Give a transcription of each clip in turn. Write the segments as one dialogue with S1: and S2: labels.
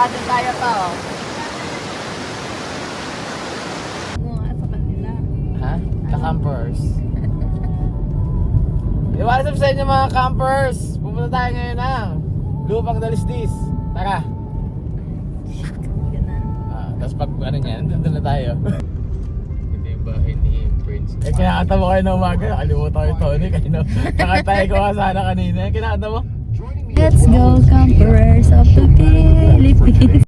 S1: Bakit tayo pa oh.
S2: Nga sa kanila.
S1: Ha? The campers. What's up sa inyo mga campers? Pupunta tayo ngayon ng Lupang Dalisdis. Tara.
S2: Ganun.
S1: Tapos pag ano niyan, doon na tayo. Ito yung bahay ni Prince. Kinakanta mo kayo na umaga. Nakalimutan ko yung Tony. Nakatayo ko sana kanina. Kinakanta mo?
S2: Let's go, campers of the Philippines.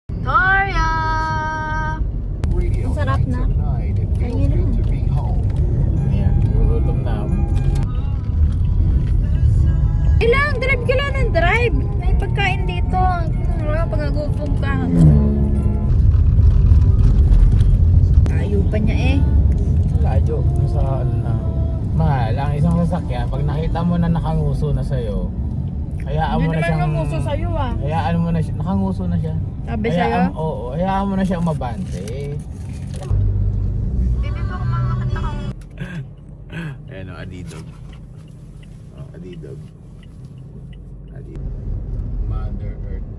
S2: Victoria! Ang sarap na. Kainin naman.
S1: Ayan, gugutom na ako.
S2: Ilang, drive ka lang ng drive. May pagkain dito. Pag nagutom ka. Ayaw pa niya eh.
S1: Layo. Nasa ano na. Mahal, ang isang sasakyan, pag nakita mo na nakanguso na sa'yo, hayaan mo na siyang...
S2: Hindi naman sa'yo ah.
S1: Hayaan mo na siya, nakanguso na siya.
S2: Sabi sa'yo?
S1: Oo, hayaan mo na siya umabante.
S2: Baby, baka mamakanta ka.
S1: Ayan o, Adidog. Adidog. Mother Earth.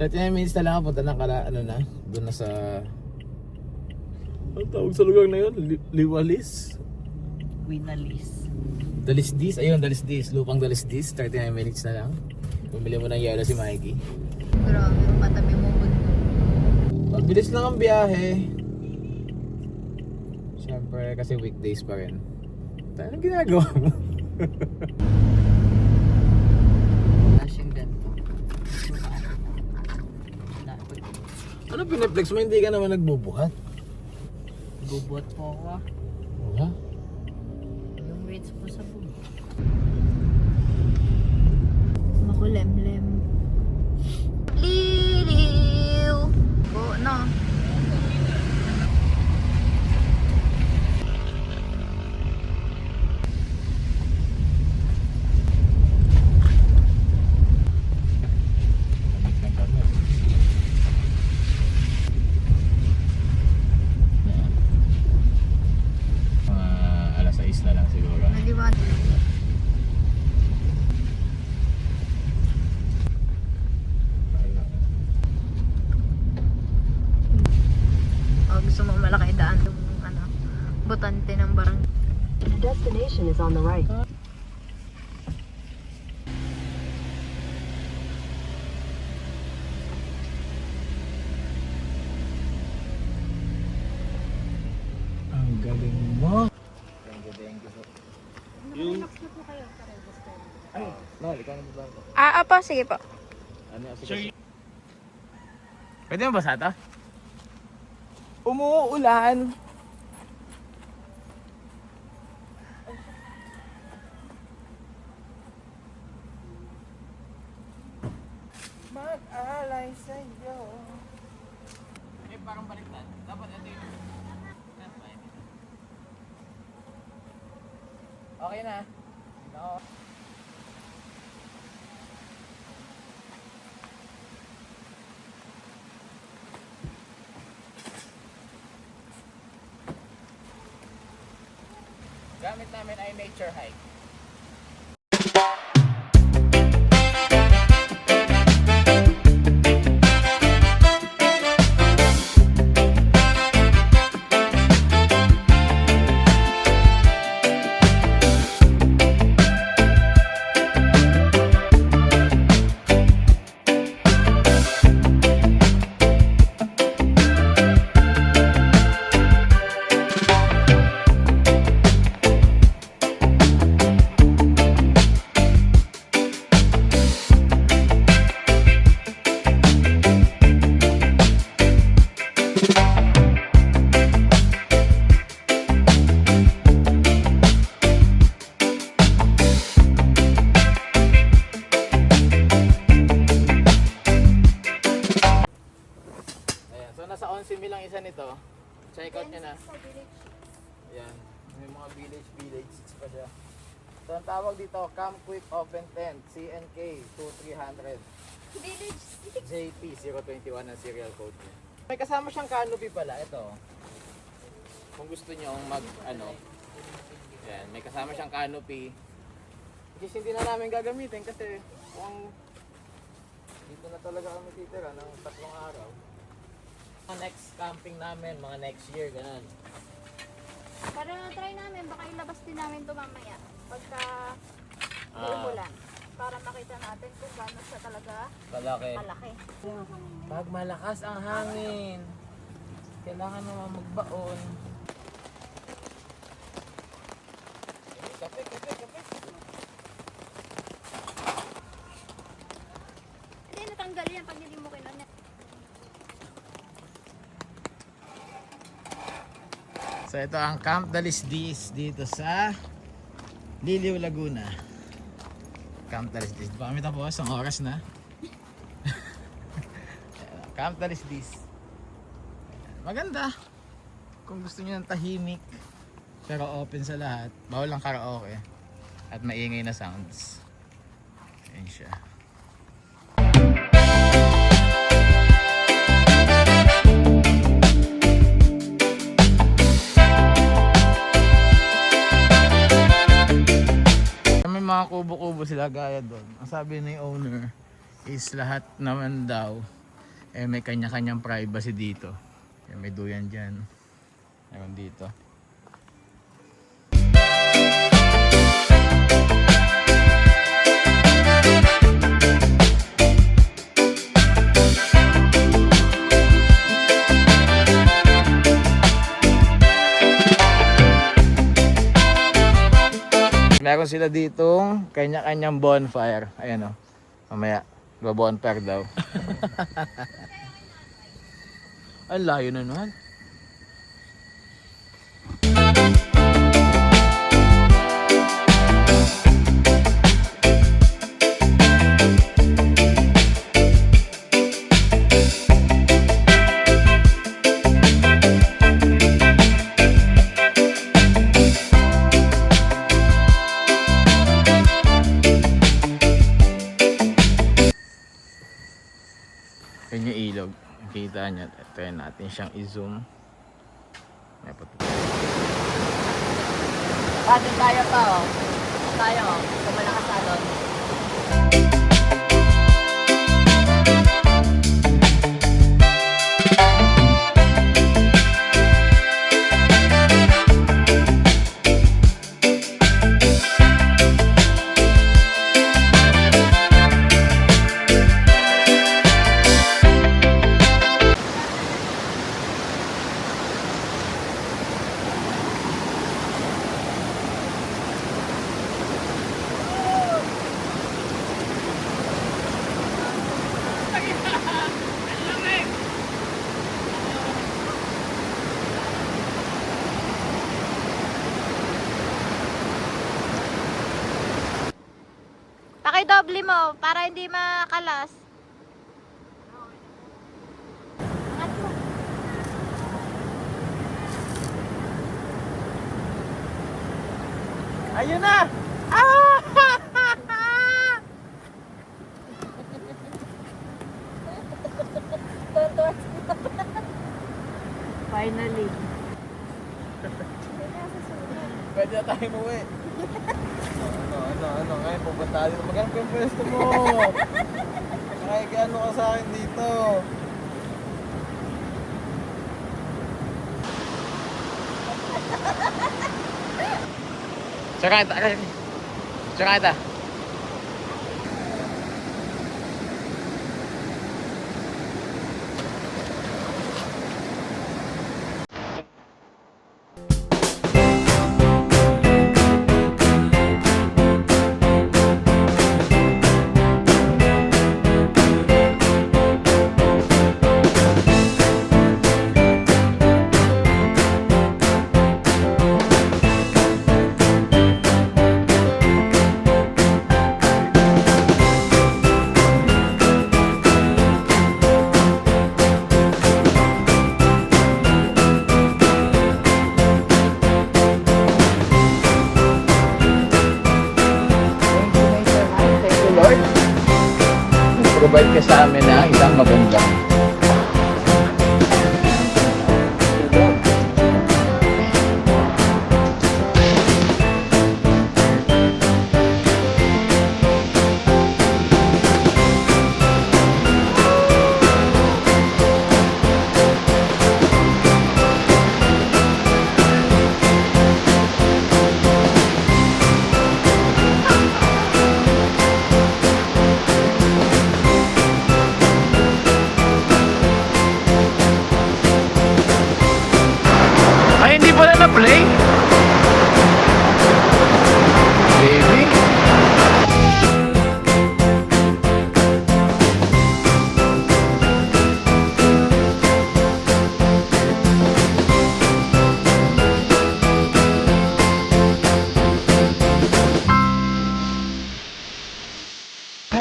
S1: 39 minutes na lang, punta na kala, ano na, doon na sa... Ang tawag sa lugar na yun? Liwalis?
S2: Winalis.
S1: Dalisdis, ayun, Dalisdis, Lupang Dalisdis, 39 minutes na lang. Bumili mo ng yelo si Mikey.
S2: Grabe, matabi mo bundok.
S1: Mabilis lang ang biyahe. Siyempre, kasi weekdays pa rin. Anong ginagawa mo?
S2: Wala siyang ganito.
S1: Ano piniplex mo? Hindi ka naman nagbubuhat.
S2: Bubuhat po ako ah.
S1: Wala.
S2: Yung rates po sa buo. Makulemlem. Liliw! Oo na.
S1: Mga alas 6 na lang siguro.
S2: Naliwan. Oh, gusto mo malaki daan yung ano, botante ng barangay.
S3: The destination is on the right.
S1: Ang galing mo. Thank you. Yung... Ay, Nol, ikaw na ba?
S2: Apa, sige po.
S1: Ano yung Pwede mo basa ito? Umuulan. Mag-alay sa'yo. Eh, parang baliktad. Dapat ito yung... Okay na. No. Gamit namin ay nature hike. Nasa 11 lang isa nito. Check out nyo na. Ayan. May mga village pa siya. So ang tawag dito, Camp Quick Open Tent CNK 2300 JP 021 ang serial code niya. May kasama siyang canopy pala. Ito. Kung gusto nyo mag ano. Ayan. May kasama siyang canopy. Which is hindi na namin gagamitin kasi kung Dito na talaga kami titira ng 3 araw. Mga next camping namin, mga next year, ganun.
S2: Para try namin, baka ilabas din namin ito mamaya. Pagka
S1: Ah.
S2: umulan. Para makita natin kung gaano siya talaga
S1: Kalaki.
S2: malaki.
S1: Pag malakas ang hangin, kailangan naman magbaon. Kape, kape, kape.
S2: Hindi, natanggal yan pag hindi mo kinunin.
S1: So ito ang Camp Dalisdis dito sa Liliw, Laguna. Camp Dalisdis. Di pa kami tapos, ang oras na. Camp Dalisdis. Maganda. Kung gusto niyo ng tahimik pero open sa lahat, bawal lang karaoke at maingay na sounds. Ayan siya. May mga kubo-kubo sila gaya doon. Ang sabi ni owner is lahat naman daw may kanya-kanyang privacy dito. May duyan dyan. Meron dito. Meron sila ditong kanya-kanyang bonfire. Ayan o. Mamaya, bonfire daw. Ang layo na naman. Yan yung ilog. Kita nyo. Try natin siyang i-zoom. May patuloy.
S3: Pati tayo pa, oh. Tayo, oh. Kung malakas na doon.
S2: Pakidoble mo para hindi makalas. Angat mo.
S1: Ayun na! Ah!
S2: Finally.
S1: Pwede na tayo umuwi. Ano? Ngayon pupunta dito. Magkano po yung pwesto mo? Nakikano ka sa akin dito. Tsaka ita. Lord, provide ka sa amin na isang magandang
S4: play?